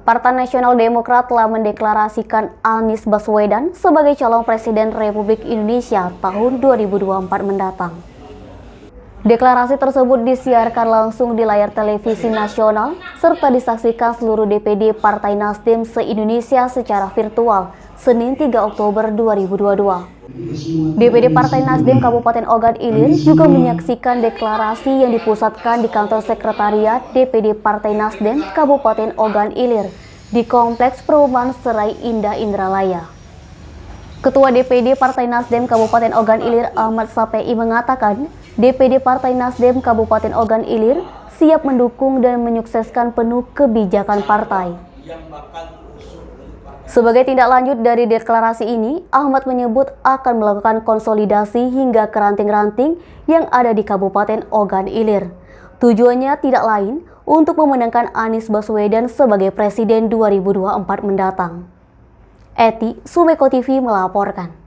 Partai Nasional Demokrat telah mendeklarasikan Anies Baswedan sebagai calon Presiden Republik Indonesia tahun 2024 mendatang. Deklarasi tersebut disiarkan langsung di layar televisi nasional serta disaksikan seluruh DPD Partai Nasdem se-Indonesia secara virtual Senin 3 Oktober 2022. DPD Partai Nasdem Kabupaten Ogan Ilir juga menyaksikan deklarasi yang dipusatkan di kantor sekretariat DPD Partai Nasdem Kabupaten Ogan Ilir di Kompleks Perumahan Serai Indah Indralaya. Ketua DPD Partai Nasdem Kabupaten Ogan Ilir Ahmad Sapei mengatakan, DPD Partai Nasdem Kabupaten Ogan Ilir siap mendukung dan menyukseskan penuh kebijakan partai. Sebagai tindak lanjut dari deklarasi ini, Ahmad menyebut akan melakukan konsolidasi hingga ke ranting-ranting yang ada di Kabupaten Ogan Ilir. Tujuannya tidak lain untuk memenangkan Anies Baswedan sebagai Presiden 2024 mendatang. Eti, Sumeko TV melaporkan.